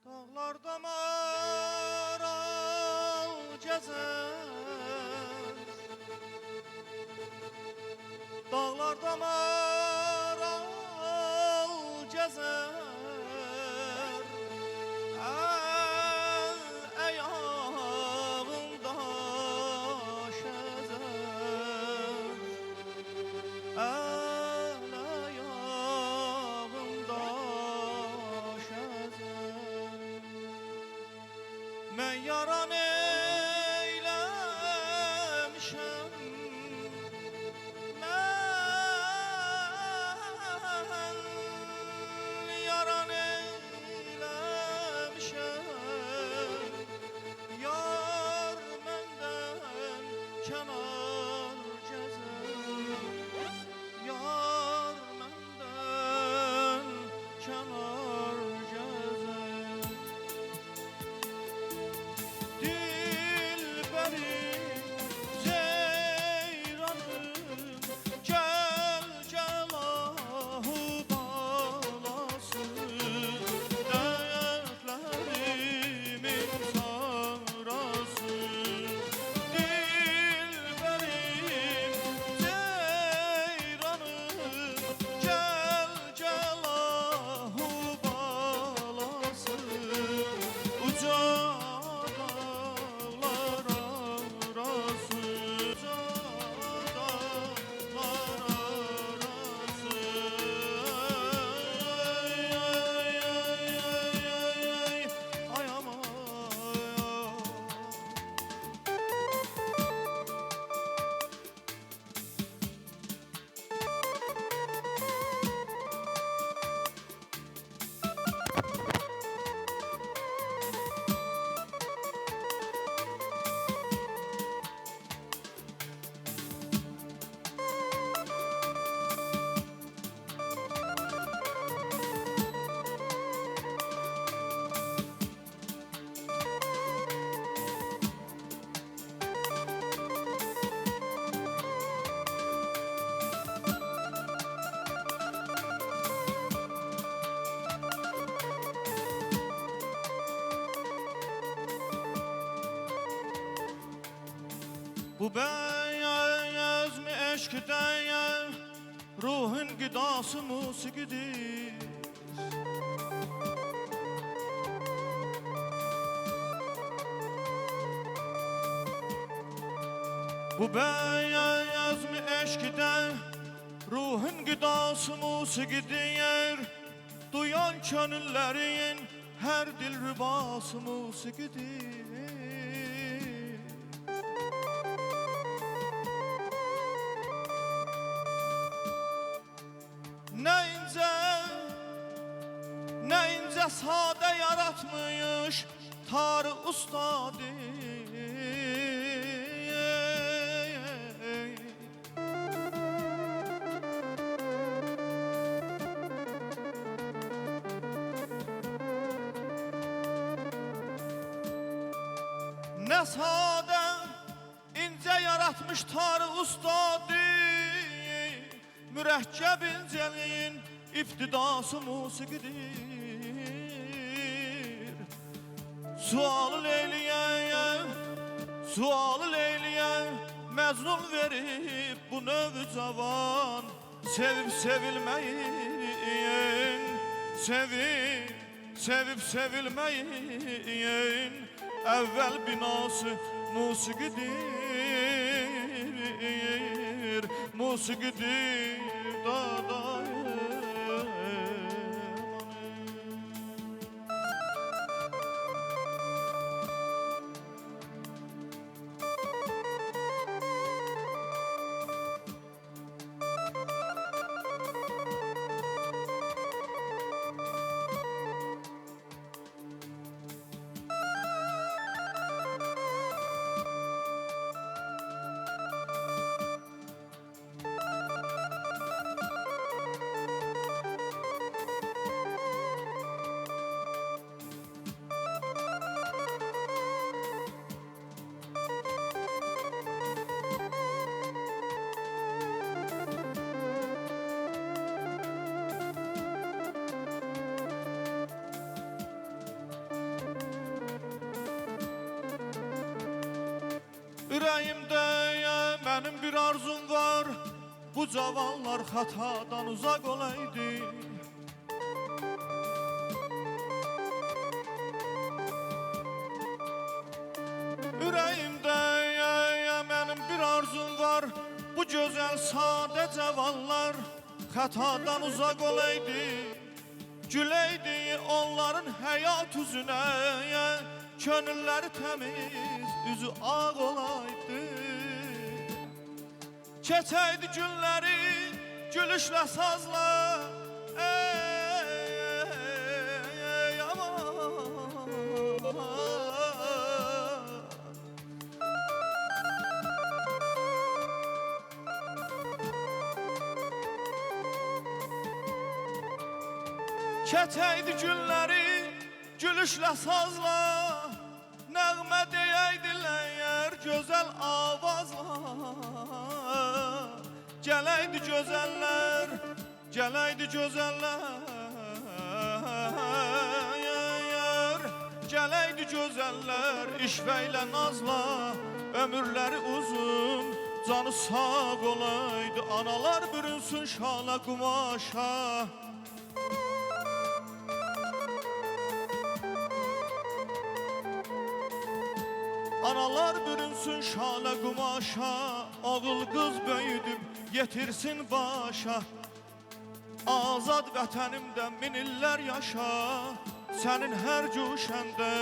Dağlarda maral gezer, dağlarda maral gezer, el ayağında şezer, el ayağında şezer. Men yaran eylemişem, men yaran eylemişem. Yar menden kenar gezer, yar menden kenar gezer. Dilberim, ceyranım, gel gel ahu balası, dertlerimin sarası. Dilberim, ceyranım, gel gel ahu balası, uca dağlar arası, uca dağlar arası. Ay aman. Bu beyaz mi eşk değil, ruhun gıdası musikidir. Bu beyaz mi eşk değil, ruhun gıdası musikidir. Duyan könüllerin her dilrubası musikidir. Ne ince sade yaratmış Tarı ustadı. Ne sade ince yaratmış Tarı ustadı. Mürekkep inceliğin iftidası musikidir. Sualı Leyliye, sualı Leyliye Mecnun verip bu növü cavan, sevip sevilmeyin, sevip sevilmeyin. Evvel binası musikidir, musikidir dadayım. Ürəyimdə mənim bir arzum var, bu cavanlar xatadan uzaq olaydı. Ürəyimdə mənim bir arzum var, bu gözəl sadə cavanlar xatadan uzaq olaydı. Güləydi onların həyat üzünə, könülləri təmiz, üzü ağ olaydı. Keçəydi günləri gülüşlə sazla, aman. Keçəydi günləri gülüşlə sazla, nəğmə deyəydilər gözəl avazla. Gələydi gözəllər, gələydi gözəllər, gələydi gözəllər işvəylə nazla, ömürləri uzun, canı sağ olaydı. Analar bürünsün şala qumaşa, analar bürünsün şala qumaşa, oğul qız böyüdüb yetirsin başa. Azad vətənimdə min illər yaşa, sənin hər cuşəndə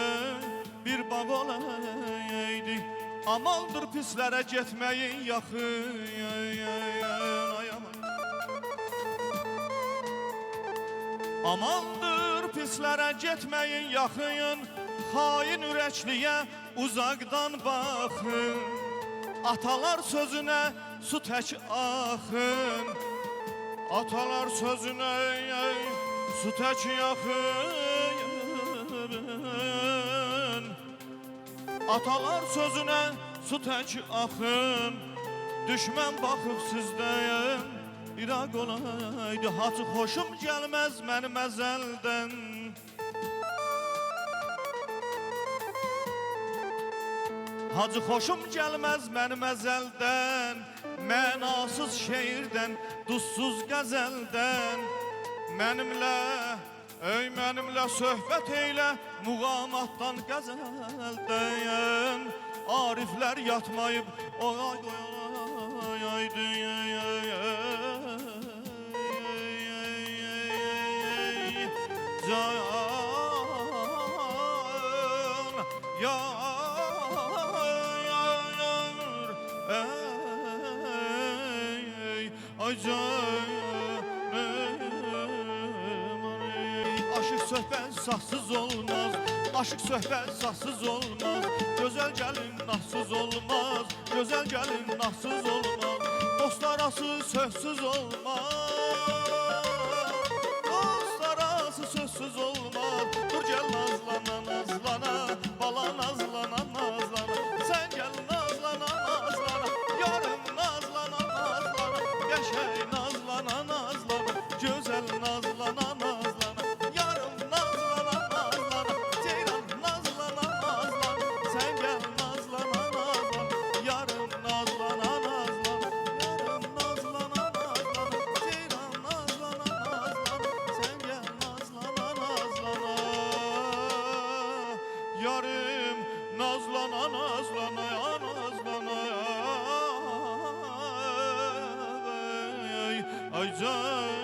bir bağ olaydı. Amaldır pislərə getməyin yaxın, amaldır pislərə getməyin yaxın, xain ürəkliyə uzaqdan baxın. Atalar sözünə su tək axın, atalar sözünə su tək yaxın. Atalar sözünə su tək axın, düşmən baxıb sizdəyəm, İraq olaydı. Hacı xoşum gəlməz mənim əzəldən, hacı xoşum gəlməz mənim əzəldən, mənasız şeirdən, duzsuz qəzəldən. Mənimlə, ey mənimlə söhbət eylə, muğamatdan qəzəldən. Ariflər yatmayıb olay qoyaydı. Can, ya ay canım, aşıq söhbət saxsız olmaz, aşıq söhbət saxsız olmaz. Gözəl gəlin nahsız olmaz, gözəl gəlin nahsız olmaz. Dost arası sözsüz olmaz, dost arası sözsüz olmaz. Dur gəl nazlana nazlana, bala nazlana nazlana. Sən gəl nazlana nazlana, yarım nazlana nazlana. Qəşəng nazlana nazlana, gözəl nazlana nazlana. Yarım nazlana nazlana, ceyran nazlana nazlana. Sən gəl nazlana nazlana, yarım nazlana nazlana. Yarım nazlana nazlana, ceyran nazlana nazlana. Sən gəl nazlana nazlana, yarım nazlana nazlana, nazlana. Ay can.